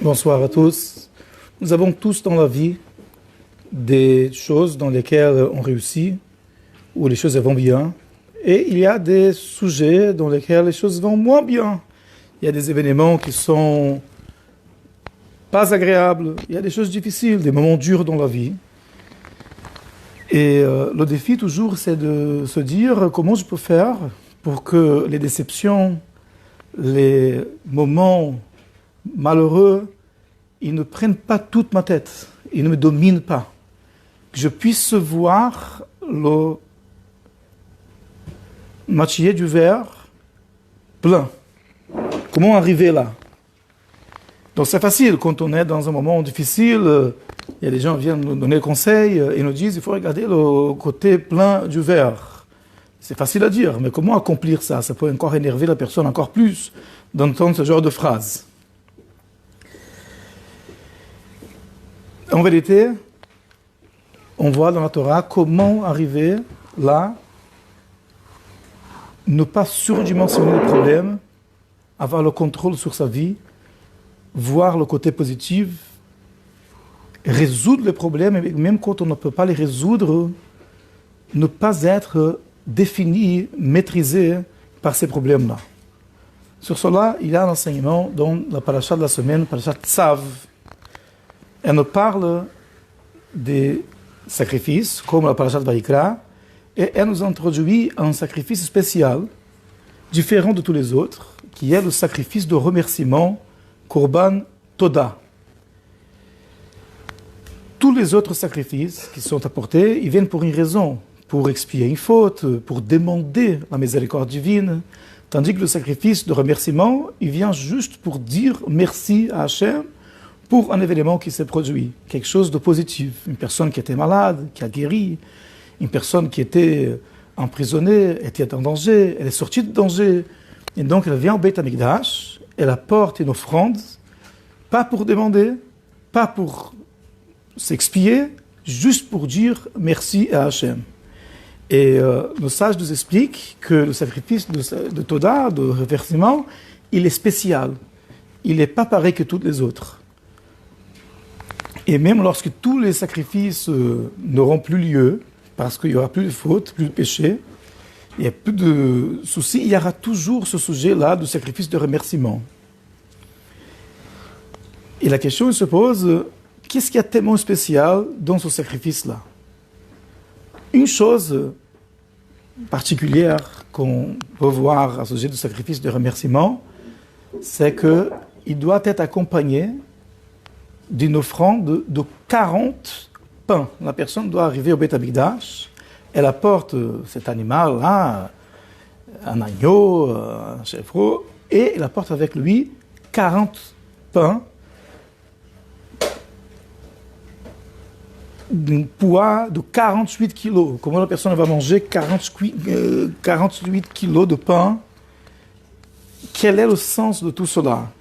Bonsoir à tous. Nous avons tous dans la vie des choses dans lesquelles on réussit, où les choses vont bien, et il y a des sujets dans lesquels les choses vont moins bien. Il y a des événements qui sont pas agréables, il y a des choses difficiles, des moments durs dans la vie. Et le défi toujours, c'est de se dire comment je peux faire pour que les déceptions, les moments malheureux, ils ne prennent pas toute ma tête, ils ne me dominent pas. Que je puisse voir le moitié du verre plein. Comment arriver là? Donc c'est facile, quand on est dans un moment difficile, il y a des gens qui viennent nous donner conseil et nous disent il faut regarder le côté plein du verre. C'est facile à dire, mais comment accomplir ça? Ça peut encore énerver la personne encore plus d'entendre ce genre de phrase. En vérité, on voit dans la Torah comment arriver là, ne pas surdimensionner le problème, avoir le contrôle sur sa vie, voir le côté positif, résoudre les problèmes, et même quand on ne peut pas les résoudre, ne pas être défini, maîtrisé par ces problèmes-là. Sur cela, il y a un enseignement dans la paracha de la semaine, paracha Tzav. Elle nous parle des sacrifices, comme la paracha de Vayikra, et elle nous introduit un sacrifice spécial, différent de tous les autres, qui est le sacrifice de remerciement, Korban Toda. Tous les autres sacrifices qui sont apportés, ils viennent pour une raison, pour expier une faute, pour demander la miséricorde divine, tandis que le sacrifice de remerciement, il vient juste pour dire merci à Hachem pour un événement qui s'est produit, quelque chose de positif, une personne qui était malade, qui a guéri, une personne qui était emprisonnée, était en danger, elle est sortie de danger, et donc elle vient au Beit HaMikdash, elle apporte une offrande, pas pour demander, pas pour s'expier, juste pour dire merci à Hachem. Et nos sages nous expliquent que le sacrifice de Toda, de remerciement, il est spécial. Il n'est pas pareil que tous les autres. Et même lorsque tous les sacrifices n'auront plus lieu, parce qu'il n'y aura plus de fautes, plus de péchés, il n'y a plus de soucis, il y aura toujours ce sujet-là du sacrifice de remerciement. Et la question se pose, qu'est-ce qu'il y a de tellement spécial dans ce sacrifice-là? Une chose particulière qu'on peut voir à ce sujet du sacrifice de remerciement, c'est qu'il doit être accompagné d'une offrande de 40 pains. La personne doit arriver au Beit HaMikdash, elle apporte cet animal-là, un agneau, un chèvreau, et elle apporte avec lui 40 pains d'un poids de 48 kilos. Comment la personne va manger 48 kilos de pain? Quel est le sens de tout cela?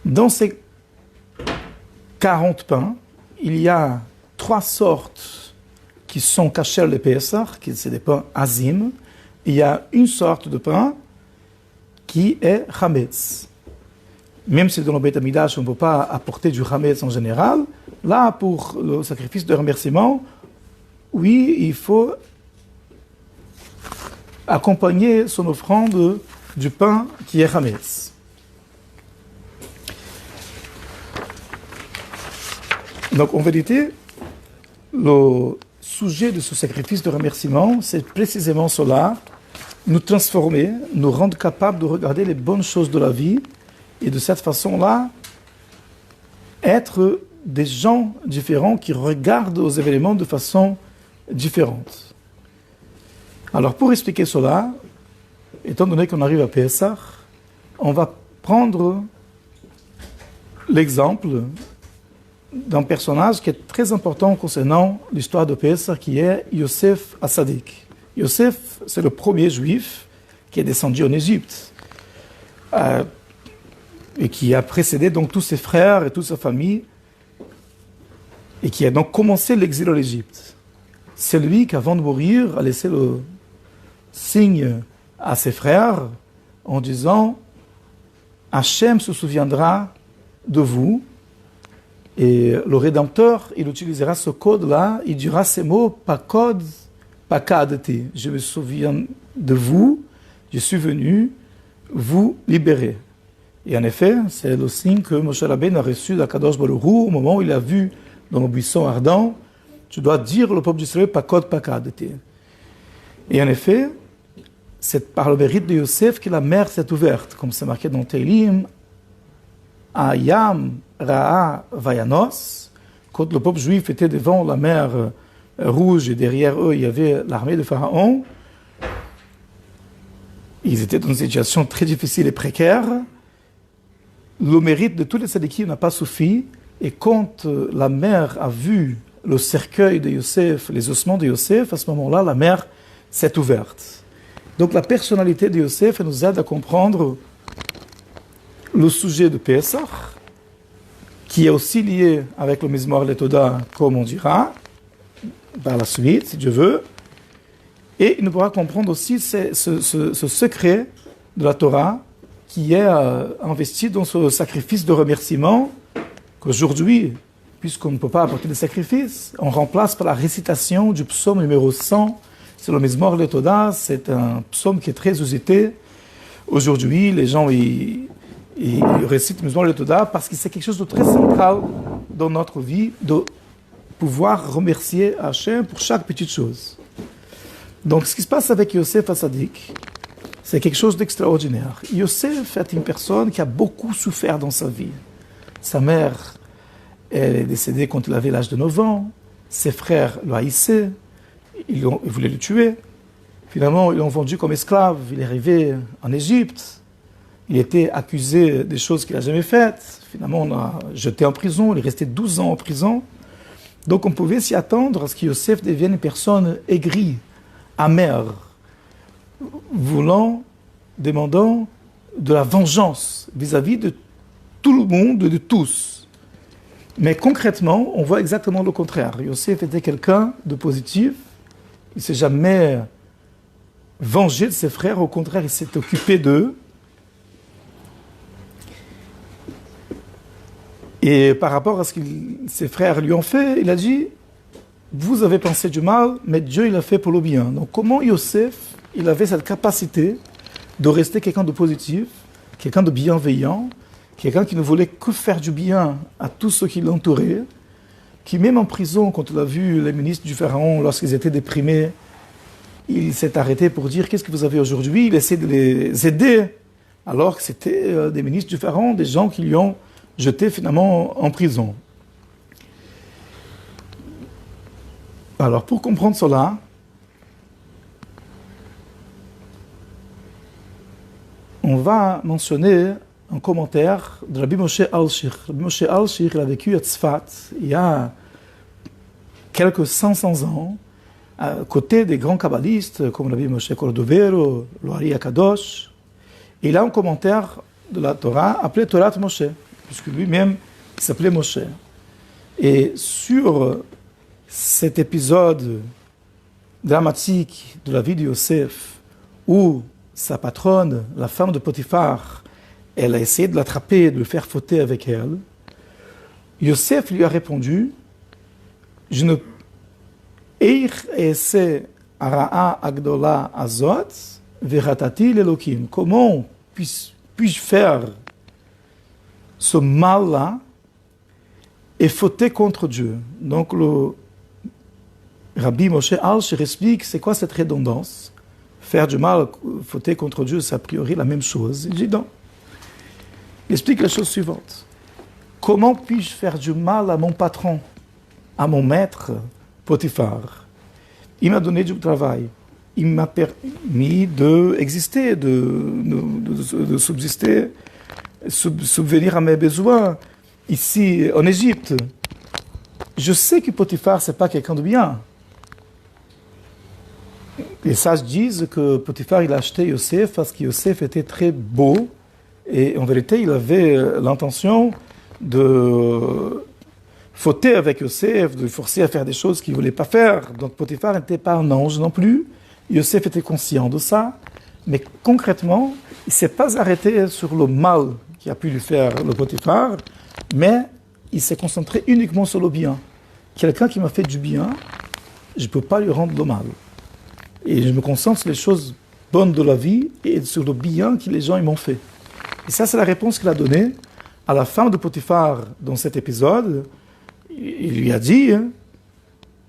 Dans ces 40 pains, il y a 3 sortes qui sont kasher le Pesach, c'est des pains azim. Il y a une sorte de pain qui est chametz. Même si dans le Beit HaMikdash, on ne peut pas apporter du chametz en général, là, pour le sacrifice de remerciement, oui, il faut accompagner son offrande du pain qui est chametz. Donc, en vérité, le sujet de ce sacrifice de remerciement, c'est précisément cela, nous transformer, nous rendre capables de regarder les bonnes choses de la vie, et de cette façon-là, être des gens différents qui regardent aux événements de façon différente. Alors, pour expliquer cela, étant donné qu'on arrive à Pesach, on va prendre l'exemple d'un personnage qui est très important concernant l'histoire de Pesach, qui est Yosef Assadik. Yosef, c'est le premier juif qui est descendu en Égypte, et qui a précédé donc tous ses frères et toute sa famille, et qui a donc commencé l'exil en Égypte. C'est lui qui, avant de mourir, a laissé le signe à ses frères en disant « Hachem se souviendra de vous. Et le Rédempteur, il utilisera ce code-là, il dira ces mots, pakod, pakadati. Je me souviens de vous, je suis venu vous libérer. Et en effet, c'est le signe que Moshe Rabbeinu a reçu d'Akadosh Baruch Hu au moment où il a vu dans le buisson ardent, tu dois dire le peuple d'Israël, pakod, pakadati. Et en effet, c'est par le mérite de Yosef que la mer s'est ouverte, comme c'est marqué dans Teilim, Ayam Ra'a Vayanos, quand le peuple juif était devant la mer rouge et derrière eux il y avait l'armée de Pharaon, ils étaient dans une situation très difficile et précaire. Le mérite de tous les tzadikim n'a pas suffi, et quand la mer a vu le cercueil de Yosef, les ossements de Yosef, à ce moment-là, la mer s'est ouverte. Donc la personnalité de Yosef nous aide à comprendre le sujet de Pesach, qui est aussi lié avec le Mizmor Letoda, comme on dira, par la suite, si Dieu veut. Et il nous pourra comprendre aussi ce secret de la Torah qui est investi dans ce sacrifice de remerciement qu'aujourd'hui, puisqu'on ne peut pas apporter de sacrifice, on remplace par la récitation du psaume numéro 100. C'est le Mizmor Letoda, c'est un psaume qui est très usité. Aujourd'hui, les gens ils récitent le Mizmor Letoda parce que c'est quelque chose de très central dans notre vie, de pouvoir remercier Hachem pour chaque petite chose. Donc, ce qui se passe avec Yosef Hatzadik, c'est quelque chose d'extraordinaire. Yosef est une personne qui a beaucoup souffert dans sa vie. Sa mère, elle est décédée quand il avait l'âge de 9 ans. Ses frères le haïssaient. Ils voulaient le tuer. Finalement, ils l'ont vendu comme esclave. Il est arrivé en Égypte. Il était accusé des choses qu'il n'a jamais faites. Finalement, on l'a jeté en prison. Il est resté 12 ans en prison. Donc, on pouvait s'y attendre à ce que Yosef devienne une personne aigrie, amère, demandant de la vengeance vis-à-vis de tout le monde, de tous. Mais concrètement, on voit exactement le contraire. Yosef était quelqu'un de positif. Il ne s'est jamais vengé de ses frères. Au contraire, il s'est occupé d'eux. Et par rapport à ce que ses frères lui ont fait, il a dit, vous avez pensé du mal, mais Dieu il a fait pour le bien. Donc comment Yosef, il avait cette capacité de rester quelqu'un de positif, quelqu'un de bienveillant, quelqu'un qui ne voulait que faire du bien à tous ceux qui l'entouraient, qui même en prison, quand il a vu les ministres du Pharaon, lorsqu'ils étaient déprimés, il s'est arrêté pour dire, qu'est-ce que vous avez aujourd'hui? Il essaie de les aider, alors que c'était des ministres du Pharaon, des gens qui lui ont jeté finalement en prison. Alors, pour comprendre cela, on va mentionner un commentaire de Rabbi Moshe Alshich. Rabbi Moshe Alshich, il a vécu à Tzfat il y a quelques 500 ans, à côté des grands kabbalistes comme Rabbi Moshe Cordovero, le Ari Akadosh. Il a un commentaire de la Torah appelé Torah Moshe, puisque lui-même il s'appelait Moshe. Et sur cet épisode dramatique de la vie de Yosef, où sa patronne, la femme de Potiphar, elle a essayé de l'attraper, de le faire fauter avec elle, Yosef lui a répondu, je ne eir ese ara'a agdola azot veratati l'Elokim. Comment puis-je faire ce mal-là et fauter contre Dieu? Donc le Rabbi Moshe Alshich explique c'est quoi cette redondance. Faire du mal, fauter contre Dieu, c'est a priori la même chose. Il dit non. Il explique la chose suivante. Comment puis-je faire du mal à mon patron, à mon maître, Potiphar? Il m'a donné du travail. Il m'a permis d'exister, de subsister, subvenir à mes besoins ici en Égypte. Je sais que Potiphar, ce n'est pas quelqu'un de bien. Les sages disent que Potiphar, il a acheté Yosef parce que Yosef était très beau et en vérité, il avait l'intention de fauter avec Yosef, de le forcer à faire des choses qu'il ne voulait pas faire. Donc Potiphar n'était pas un ange non plus. Yosef était conscient de ça, mais concrètement, il ne s'est pas arrêté sur le mal qui a pu lui faire le Potiphar, mais il s'est concentré uniquement sur le bien. Quelqu'un qui m'a fait du bien, je ne peux pas lui rendre le mal. Et je me concentre sur les choses bonnes de la vie et sur le bien que les gens m'ont fait. Et ça, c'est la réponse qu'il a donnée à la femme de Potiphar dans cet épisode. Il lui a dit,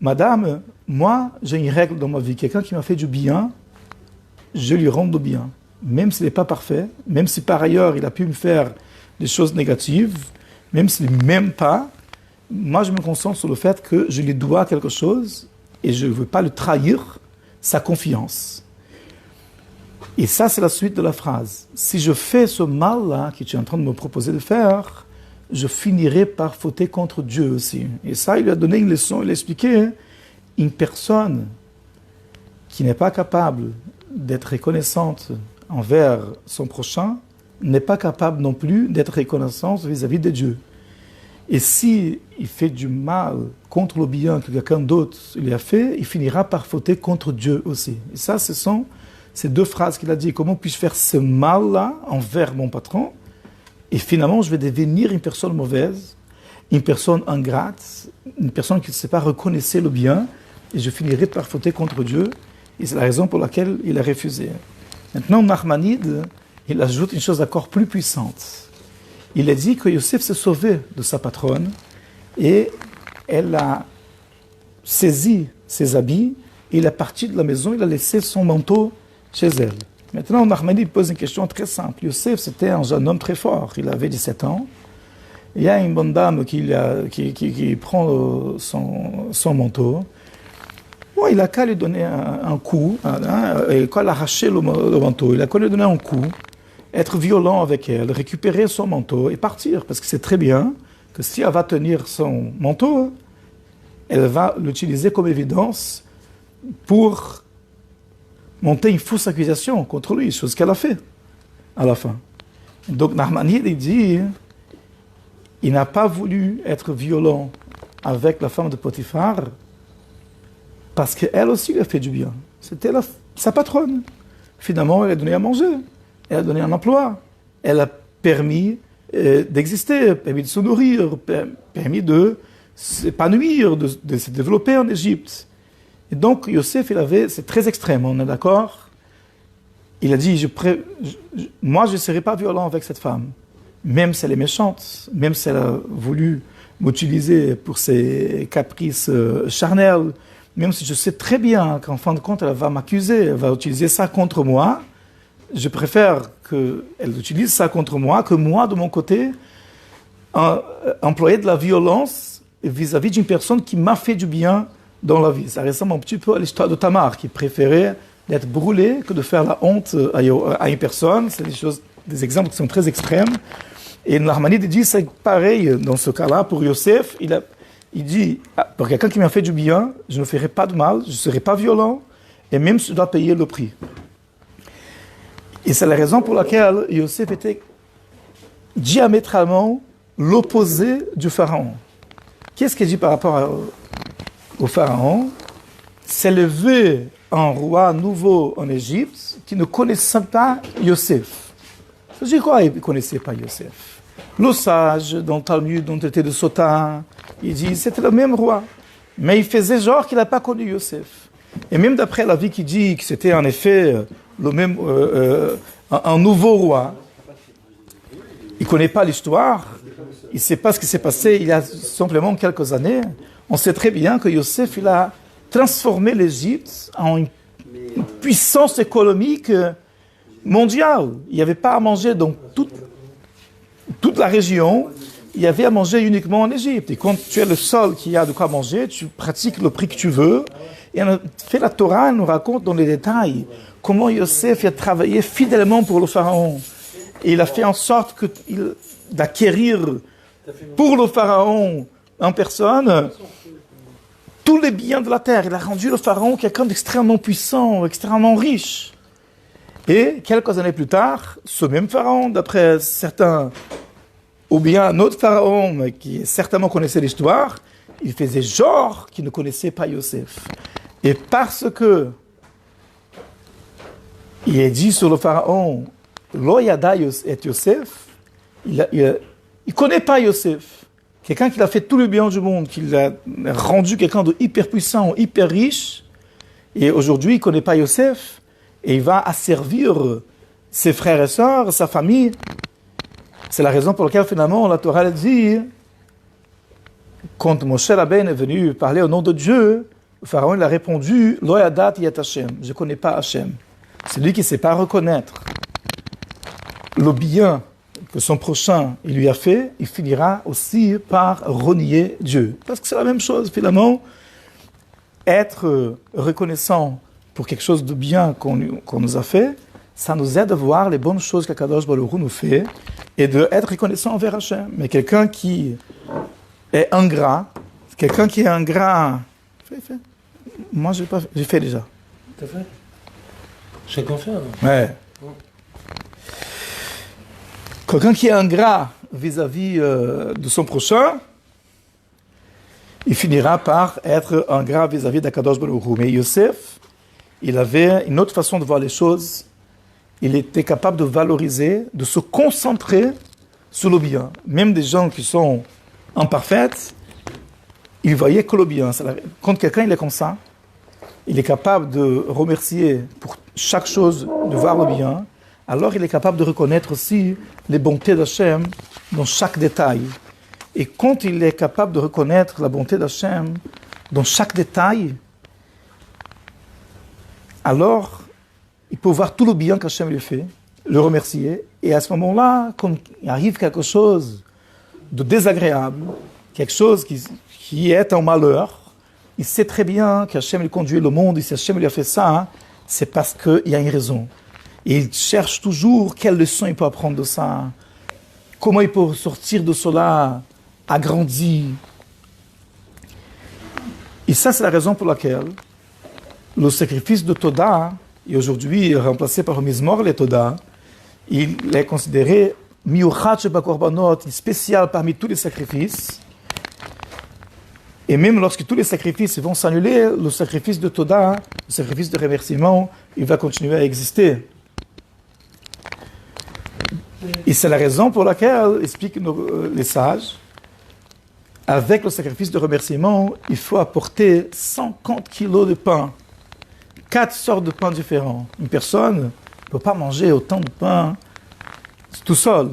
Madame, moi, j'ai une règle dans ma vie. Quelqu'un qui m'a fait du bien, je lui rends le bien. Même s'il n'est pas parfait, même si par ailleurs il a pu me faire des choses négatives, même s'il ne m'aime pas, moi je me concentre sur le fait que je lui dois quelque chose et je ne veux pas le trahir, sa confiance. Et ça, c'est la suite de la phrase. Si je fais ce mal-là que tu es en train de me proposer de faire, je finirai par fauter contre Dieu aussi. Et ça, il lui a donné une leçon, il a expliqué, une personne qui n'est pas capable d'être reconnaissante envers son prochain, n'est pas capable non plus d'être reconnaissante vis-à-vis de Dieu. Et si il fait du mal contre le bien que quelqu'un d'autre lui a fait, il finira par fauter contre Dieu aussi. Et ça, ce sont ces deux phrases qu'il a dit. Comment puis-je faire ce mal-là envers mon patron? Et finalement, je vais devenir une personne mauvaise, une personne ingrate, une personne qui ne sait pas reconnaître le bien, et je finirai par fauter contre Dieu. Et c'est la raison pour laquelle il a refusé. Maintenant, Nachmanide, il ajoute une chose encore plus puissante. Il a dit que Yosef s'est sauvé de sa patronne et elle a saisi ses habits, et il est parti de la maison, il a laissé son manteau chez elle. Maintenant, Nachmanide pose une question très simple. Yosef, c'était un jeune homme très fort, il avait 17 ans. Il y a une bonne dame qui prend son manteau. Bon, il a qu'à lui donner un coup, et quand elle a arraché le manteau, il a qu'à lui donner un coup, être violent avec elle, récupérer son manteau et partir. Parce que c'est très bien que si elle va tenir son manteau, elle va l'utiliser comme évidence pour monter une fausse accusation contre lui, chose qu'elle a fait à la fin. Donc Nachmanide dit, il n'a pas voulu être violent avec la femme de Potiphar parce qu'elle aussi lui a fait du bien. C'était sa patronne. Finalement, elle a donné à manger. Elle a donné un emploi, elle a permis d'exister, permis de se nourrir, permis de s'épanouir, de se développer en Égypte. Et donc, Yosef, c'est très extrême, on est d'accord? Il a dit, moi, je ne serai pas violent avec cette femme, même si elle est méchante, même si elle a voulu m'utiliser pour ses caprices charnels, même si je sais très bien qu'en fin de compte, elle va m'accuser, elle va utiliser ça contre moi. Je préfère qu'elle utilise ça contre moi que moi, de mon côté, employer de la violence vis-à-vis d'une personne qui m'a fait du bien dans la vie. Ça ressemble un petit peu à l'histoire de Tamar, qui préférait d'être brûlée que de faire la honte à une personne. C'est des exemples qui sont très extrêmes. Et Nachmanide dit, c'est pareil dans ce cas-là pour Yosef. Il dit, pour quelqu'un qui m'a fait du bien, je ne ferai pas de mal, je ne serai pas violent, et même je dois payer le prix. Et c'est la raison pour laquelle Yosef était diamétralement l'opposé du pharaon. Qu'est-ce qu'il dit par rapport au pharaon? S'élever un roi nouveau en Égypte qui ne connaissait pas Yosef. Ça dit quoi, il ne connaissait pas Yosef? Le sage, dans le Talmud, dont il était de Sota, il dit c'était le même roi. Mais il faisait genre qu'il n'a pas connu Yosef. Et même d'après la vie qui dit que c'était en effet le même, un nouveau roi, il ne connaît pas l'histoire, il ne sait pas ce qui s'est passé il y a simplement quelques années. On sait très bien que Yosef, il a transformé l'Égypte en une puissance économique mondiale. Il n'y avait pas à manger dans toute la région, il y avait à manger uniquement en Égypte. Et quand tu es le seul qui a de quoi manger, tu pratiques le prix que tu veux. Et en fait, la Torah nous raconte dans les détails comment Yosef a travaillé fidèlement pour le pharaon. Et il a fait en sorte d'acquérir pour le pharaon en personne tous les biens de la terre. Il a rendu le pharaon quelqu'un d'extrêmement puissant, extrêmement riche. Et quelques années plus tard, ce même pharaon, d'après certains, ou bien un autre pharaon qui certainement connaissait l'histoire, il faisait genre qu'il ne connaissait pas Yosef. Et parce que il est dit sur le pharaon, Lo yada et Yosef, il ne connaît pas Yosef. Quelqu'un qui a fait tout le bien du monde, qui l'a rendu quelqu'un de hyper puissant, hyper riche, et aujourd'hui il ne connaît pas Yosef, et il va asservir ses frères et sœurs, sa famille. C'est la raison pour laquelle finalement la Torah dit, quand Moshe Rabbeinu est venu parler au nom de Dieu, le pharaon il a répondu, Lo yadat yet Hashem, je ne connais pas Hashem. C'est lui qui ne sait pas reconnaître le bien que son prochain il lui a fait, il finira aussi par renier Dieu. Parce que c'est la même chose finalement, être reconnaissant pour quelque chose de bien qu'on nous a fait, ça nous aide à voir les bonnes choses qu'Akadosh Baruch Hu nous fait et d'être reconnaissant envers Hashem. Mais quelqu'un qui est ingrat, moi j'ai fait déjà. T'as fait? Chacun fait. Ouais. Quelqu'un qui est ingrat vis-à-vis de son prochain, il finira par être ingrat vis-à-vis d'Akadosh Baruch Hu. Mais Yosef, il avait une autre façon de voir les choses. Il était capable de valoriser, de se concentrer sur le bien. Même des gens qui sont imparfaits, il voyait que le bien. Quand quelqu'un il est comme ça, il est capable de remercier pour chaque chose, de voir le bien, alors il est capable de reconnaître aussi les bontés d'Hachem dans chaque détail. Et quand il est capable de reconnaître la bonté d'Hachem dans chaque détail, alors il peut voir tout le bien qu'Hachem lui fait, le remercier, et à ce moment-là, quand il arrive quelque chose de désagréable, quelque chose qui est un malheur, il sait très bien qu'Hachem lui conduit le monde, et si Hachem lui a fait ça, c'est parce qu'il y a une raison. Et il cherche toujours quelle leçon il peut apprendre de ça, comment il peut sortir de cela agrandi. Et ça, c'est la raison pour laquelle le sacrifice de Toda, et aujourd'hui remplacé par le Mizmor le Toda, il est considéré miuchat shebakorbanot, spécial parmi tous les sacrifices. Et même lorsque tous les sacrifices vont s'annuler, le sacrifice de Toda, le sacrifice de remerciement, il va continuer à exister. Et c'est la raison pour laquelle, expliquent les sages, avec le sacrifice de remerciement, il faut apporter 50 kilos de pain. 4 sortes de pain différents. Une personne ne peut pas manger autant de pain tout seul.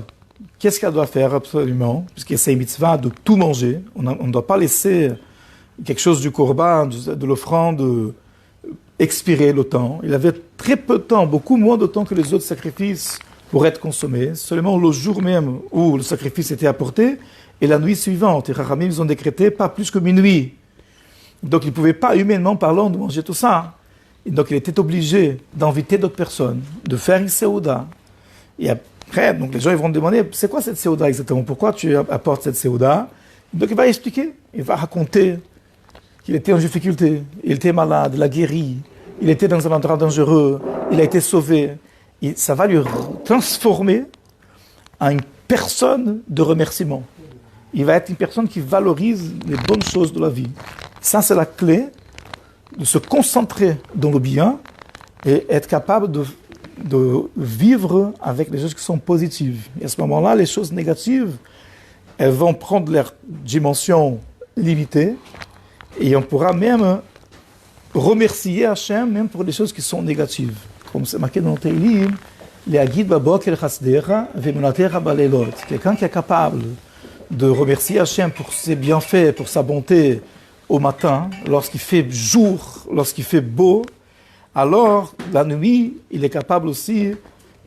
Qu'est-ce qu'elle doit faire absolument? Puisque c'est une mitzvah de tout manger. On ne doit pas laisser quelque chose du korban, de l'offrande, expirer le temps. Il avait très peu de temps, beaucoup moins de temps que les autres sacrifices pour être consommés. Seulement le jour même où le sacrifice était apporté et la nuit suivante. Et Rachamim, ils ont décrété pas plus que minuit. Donc il ne pouvait pas, humainement parlant, de manger tout ça. Et donc il était obligé d'inviter d'autres personnes, de faire une séouda. Et après, donc les gens ils vont demander, c'est quoi cette séouda exactement? Pourquoi tu apportes cette séouda? Donc il va expliquer, il va raconter qu'il était en difficulté, il était malade, il a guéri, il était dans un endroit dangereux, il a été sauvé. Et ça va lui transformer en une personne de remerciement. Il va être une personne qui valorise les bonnes choses de la vie. Ça, c'est la clé de se concentrer dans le bien et être capable de vivre avec les choses qui sont positives. Et à ce moment-là, les choses négatives, elles vont prendre leur dimension limitée et on pourra même remercier Hachem même pour les choses qui sont négatives. Comme c'est marqué dans le Teilim, quelqu'un qui est capable de remercier Hachem pour ses bienfaits, pour sa bonté au matin, lorsqu'il fait jour, lorsqu'il fait beau, alors la nuit, il est capable aussi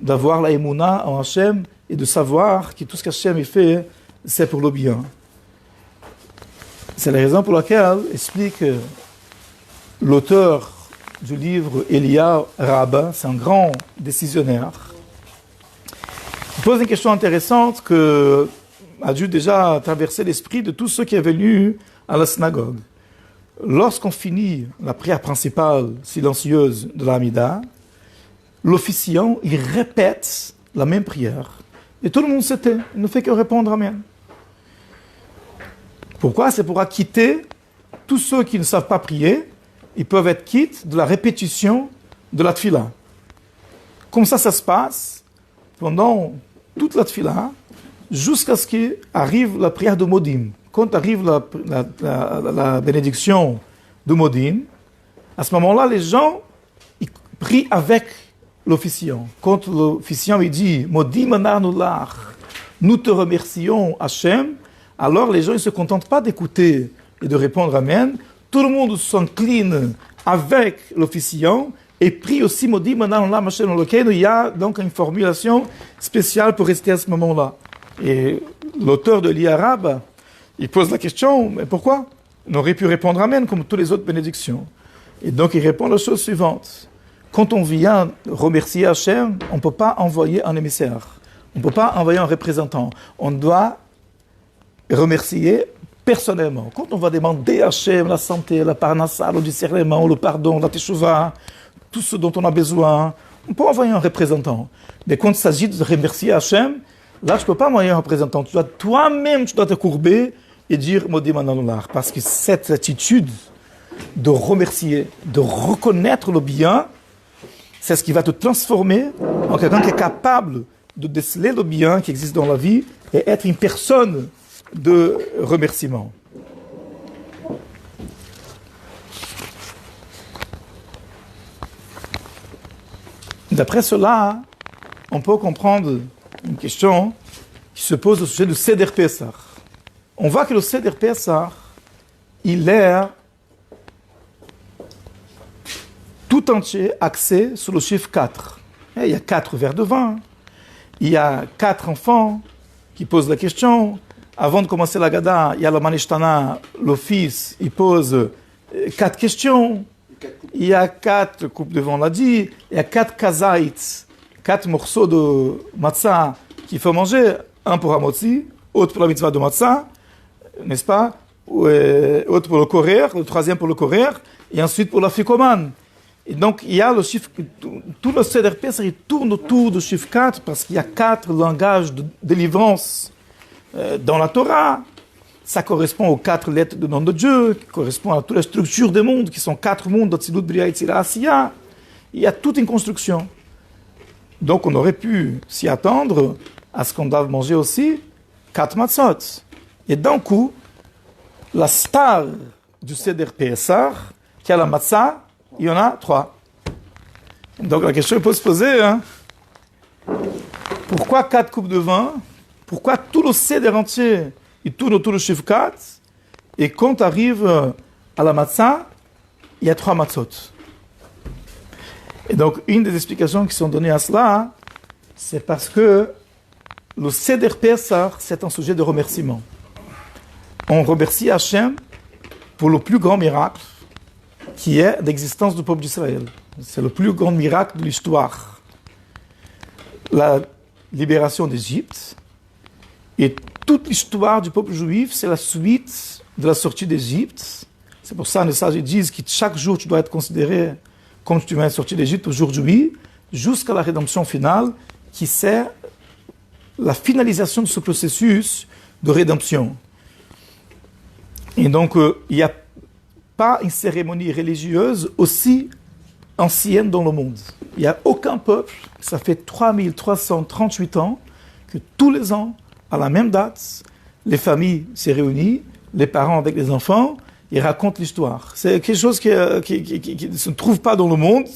d'avoir la émouna en Hachem et de savoir que tout ce qu'Hachem fait, c'est pour le bien. C'est la raison pour laquelle explique l'auteur du livre Eliyahu Rabbah, c'est un grand décisionnaire. Il pose une question intéressante que a dû déjà traverser l'esprit de tous ceux qui sont venus à la synagogue. Lorsqu'on finit la prière principale silencieuse de l'Amida, l'officiant, il répète la même prière. Et tout le monde se tait, il ne fait que répondre Amen. Pourquoi? C'est pour acquitter tous ceux qui ne savent pas prier, ils peuvent être quittes de la répétition de la tfila. Comme ça se passe pendant toute la tfila, jusqu'à ce qu'arrive la prière de Modim. Quand arrive la bénédiction de Modim, à ce moment-là, les gens ils prient avec l'officiant. Quand l'officiant il dit Modim anarnulach, nous te remercions Hachem, alors les gens ne se contentent pas d'écouter et de répondre Amen. Tout le monde s'incline avec l'officiant et prie aussi Modim anarnulach Hachem Elokeinu. Il y a donc une formulation spéciale pour rester à ce moment-là. Et l'auteur de l'I-Arabe, il pose la question, mais pourquoi? On aurait pu répondre Amen comme toutes les autres bénédictions. Et donc il répond la chose suivante. Quand on vient remercier Hachem, on ne peut pas envoyer un émissaire. On ne peut pas envoyer un représentant. On doit remercier personnellement. Quand on va demander à Hachem la santé, la parnassa, le discernement, le pardon, la teshuva, tout ce dont on a besoin, on peut envoyer un représentant. Mais quand il s'agit de remercier Hachem, là, tu ne peux pas envoyer un représentant. Toi-même, tu dois te courber et dire Modim anarnulach. Parce que cette attitude de remercier, de reconnaître le bien, c'est ce qui va te transformer en quelqu'un qui est capable de déceler le bien qui existe dans la vie et être une personne de remerciement. D'après cela, on peut comprendre une question qui se pose au sujet du Seder Pesach. On voit que le Seder Pesach, il est tout entier axé sur le chiffre 4. Il y a 4 verres de vin, il y a 4 enfants qui posent la question. Avant de commencer la Gada, il y a le Manishtana, le fils, il pose 4 questions. Il y a 4 coupes de vin, on l'a dit. Il y a 4 kazaïts, 4 morceaux de matzah qu'il faut manger. Un pour Hamotzi, autre pour la mitzvah de matzah, n'est-ce pas? Autre pour le korer, le troisième pour le korer, et ensuite pour la fikoman. Et donc, il y a le chiffre, tout le Seder Pesach, il tourne autour du chiffre 4, parce qu'il y a 4 langages de délivrance dans la Torah. Ça correspond aux 4 lettres du nom de Dieu, qui correspond à toutes les structures des mondes, qui sont 4 mondes, d'Atzilut, Bria, Yetzira, Asiya. Il y a toute une construction. Donc, on aurait pu s'y attendre à ce qu'on doive manger aussi 4 matzot. Et d'un coup, la star du Seder Pesach, qui a la matzah, il y en a 3. Donc la question peut se poser, pourquoi 4 coupes de vin? Pourquoi tout le Seder entier, il tourne autour du chiffre 4? Et quand arrive à la matzah, il y a 3 matzot. Et donc une des explications qui sont données à cela, c'est parce que le Seder Pesach, c'est un sujet de remerciement. On remercie Hachem pour le plus grand miracle qui est l'existence du peuple d'Israël. C'est le plus grand miracle de l'histoire. La libération d'Égypte et toute l'histoire du peuple juif, c'est la suite de la sortie d'Égypte. C'est pour ça que les sages disent que chaque jour tu dois être considéré comme si tu viens de sortir d'Égypte aujourd'hui, jusqu'à la rédemption finale, qui c'est la finalisation de ce processus de rédemption. Et donc, il n'y a pas une cérémonie religieuse aussi ancienne dans le monde. Il n'y a aucun peuple, ça fait 3338 ans, que tous les ans, à la même date, les familles se réunissent, les parents avec les enfants, ils racontent l'histoire. C'est quelque chose qui ne se trouve pas dans le monde,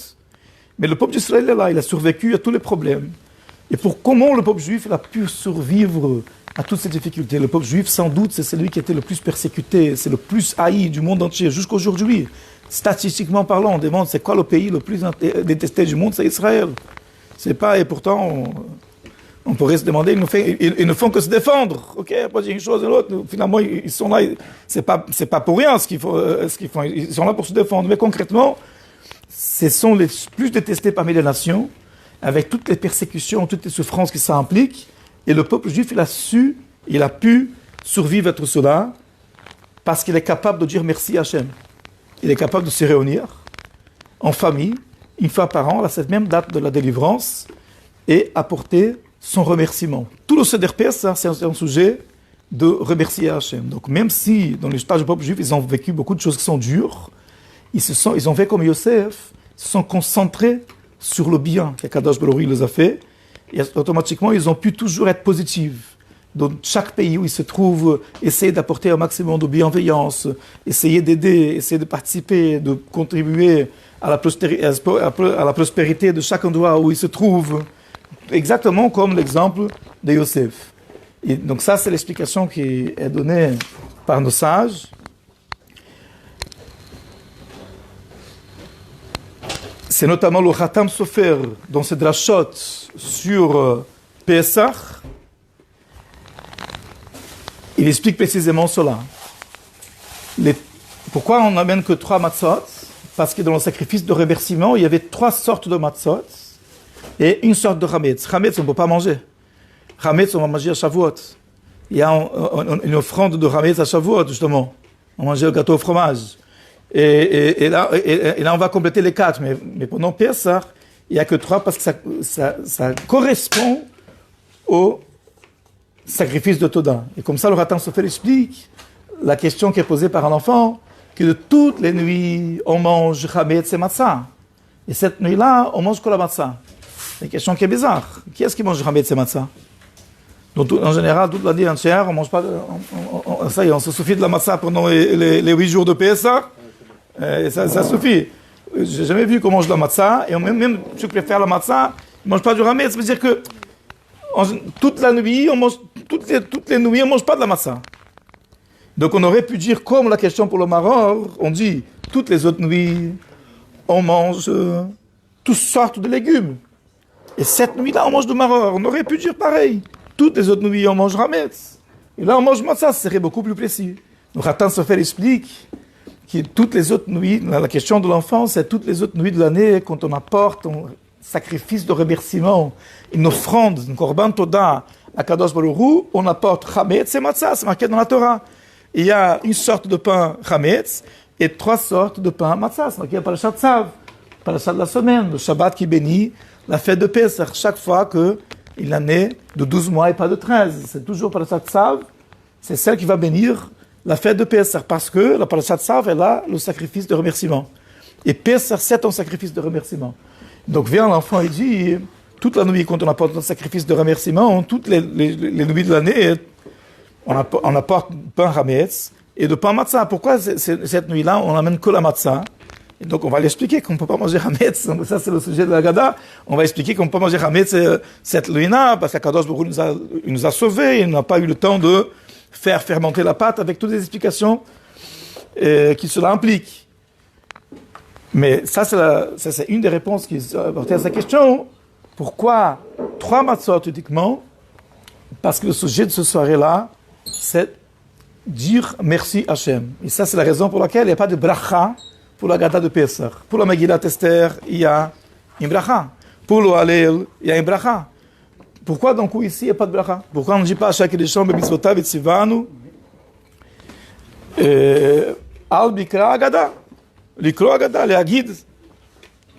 mais le peuple d'Israël est là, il a survécu à tous les problèmes. Et pour comment le peuple juif il a pu survivre à toutes ces difficultés? Le peuple juif, sans doute, c'est celui qui était le plus persécuté, c'est le plus haï du monde entier, jusqu'aujourd'hui. Statistiquement parlant, on demande c'est quoi le pays le plus détesté du monde, c'est Israël. C'est pas, et pourtant, on pourrait se demander, ils ne font que se défendre. Ok, pas dire une chose et l'autre. Finalement, ils sont là, c'est pas pour rien ce qu'ils font, ils sont là pour se défendre. Mais concrètement, ce sont les plus détestés parmi les nations, avec toutes les persécutions, toutes les souffrances que ça implique. Et le peuple juif, il a pu survivre à tout cela parce qu'il est capable de dire merci à Hachem. Il est capable de se réunir en famille, une fois par an, à cette même date de la délivrance, et apporter son remerciement. Tout le Seder Pesach, c'est un sujet de remercier Hachem. Donc même si, dans l'histoire du peuple juif, ils ont vécu beaucoup de choses qui sont dures, ils ont fait comme Yosef, ils se sont concentrés sur le bien qu'Akadosh Baruch Hu les a fait, et automatiquement, ils ont pu toujours être positifs. dans chaque pays où il se trouve, essayer d'apporter un maximum de bienveillance, essayer d'aider, essayer de participer, de contribuer à la prospérité de chaque endroit où il se trouve, exactement comme l'exemple de Yosef. Et donc ça, c'est l'explication qui est donnée par nos sages. C'est notamment le Khatam Sofer dans ses drashot sur Pesach. Il explique précisément cela. Pourquoi on n'amène que 3 matzot? Parce que dans le sacrifice de remerciement, il y avait 3 sortes de matzot et une sorte de chametz. Chametz, on ne peut pas manger. Chametz, on va manger à Shavuot. Il y a une offrande de chametz à Shavuot, justement. On mangeait le gâteau au fromage. Et là, on va compléter les 4. Mais pendant Pesach, il n'y a que 3 parce que ça correspond au sacrifice de Toda. Et comme ça, le Ratan Sofer explique la question qui est posée par un enfant, que de toutes les nuits, on mange chametz et matzah. Et cette nuit-là, on mange que la matzah. C'est une question qui est bizarre. Qui est-ce qui mange chametz et matzah? Donc, en général, toute l'année entière, on mange pas. Ça y est, on se suffit de la matzah pendant les 8 jours de Pesach. Et ça suffit. J'ai jamais vu qu'on mange de la matzah. Et même ceux qui préfèrent la matzah, ils ne mangent pas du chametz. Ça veut dire que toute la nuit, on mange, toutes les nuits, on ne mange pas de la matzah. Donc on aurait pu dire, comme la question pour le maror, on dit, toutes les autres nuits, on mange toutes sortes de légumes. Et cette nuit-là, on mange du maror. On aurait pu dire pareil. Toutes les autres nuits, on mange chametz. Et là, on mange matzah, ce serait beaucoup plus précis. Donc Ratan Sofer explique que toutes les autres nuits, la question de l'enfant, c'est toutes les autres nuits de l'année, quand on apporte un sacrifice de remerciement, une offrande, une korban toda à Kadosh Baruch Hu, on apporte chametz et matzah, c'est marqué dans la Torah. Il y a une sorte de pain chametz et 3 sortes de pain matzah. C'est marqué dans Parashat Tzav, Parashat de la semaine, le Shabbat qui bénit la fête de Pesach, chaque fois qu'il en est de 12 mois et pas de 13. C'est toujours Parashat Tzav, c'est celle qui va bénir la fête de Pesach, parce que la Parashat Tzav, elle a le sacrifice de remerciement. Et Pesach, c'est un sacrifice de remerciement. Donc vient l'enfant et dit, toute la nuit, quand on apporte un sacrifice de remerciement, toutes les nuits de l'année, on apporte pain chametz et de pain matzah. Pourquoi cette nuit-là, on n'amène que la matzah? Et donc on va l'expliquer qu'on ne peut pas manger chametz. Donc ça, c'est le sujet de la Haggadah. On va expliquer qu'on ne peut pas manger chametz cette nuit-là, parce qu'Akadosh Baruch Hu nous a sauvés. Il n'a pas eu le temps de faire fermenter la pâte avec toutes les explications qui cela implique. Mais ça, c'est une des réponses qui est apportée à sa question. Pourquoi 3 matzot uniquement? Parce que le sujet de ce soirée-là, c'est dire merci Hachem. Et ça, c'est la raison pour laquelle il n'y a pas de bracha pour la Haggadah de Pesach. Pour la Megillat Esther, il y a une bracha. Pour le Hallel, il y a une bracha. Pourquoi donc ici, il n'y a pas de bracha? Pourquoi on ne dit pas à chaque édition, Bemitzvotav et Tzivanu, Al Bikra Haggadah, Likro Haggadah, Leagid,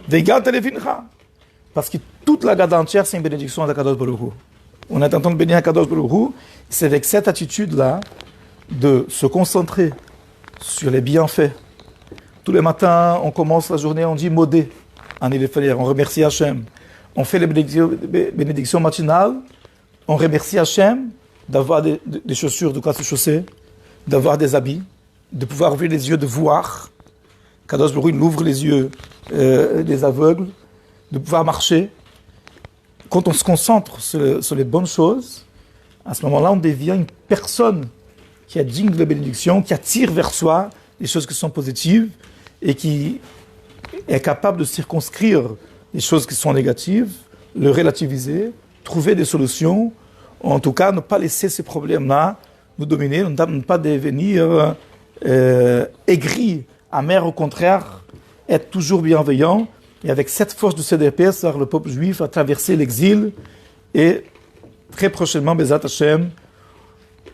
Vegat Levincha? Parce que toute la Haggadah entière, c'est une bénédiction de Kadosh Baruch Hu. On est en train de bénir Kadosh Baruch Hu. C'est avec cette attitude-là de se concentrer sur les bienfaits. Tous les matins, on commence la journée, on dit modé en Ilefalier, on remercie Hachem. On fait les bénédictions matinales, on remercie Hachem d'avoir des chaussures de classe chaussée, d'avoir des habits, de pouvoir ouvrir les yeux, de voir. Kadosh Baruch Hu ouvre les yeux des aveugles, de pouvoir marcher. Quand on se concentre sur les bonnes choses, à ce moment-là, on devient une personne qui est digne de la bénédiction, qui attire vers soi les choses qui sont positives et qui est capable de circonscrire les choses qui sont négatives, le relativiser, trouver des solutions, ou en tout cas ne pas laisser ces problèmes-là nous dominer, ne pas devenir aigri, amer, au contraire, être toujours bienveillant. Et avec cette force du CDP, le peuple juif a traversé l'exil et très prochainement, Bezat Hashem,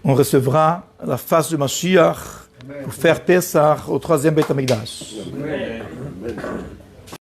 on recevra la face du Mashiach pour faire Pesach au 3e Beit HaMikdash.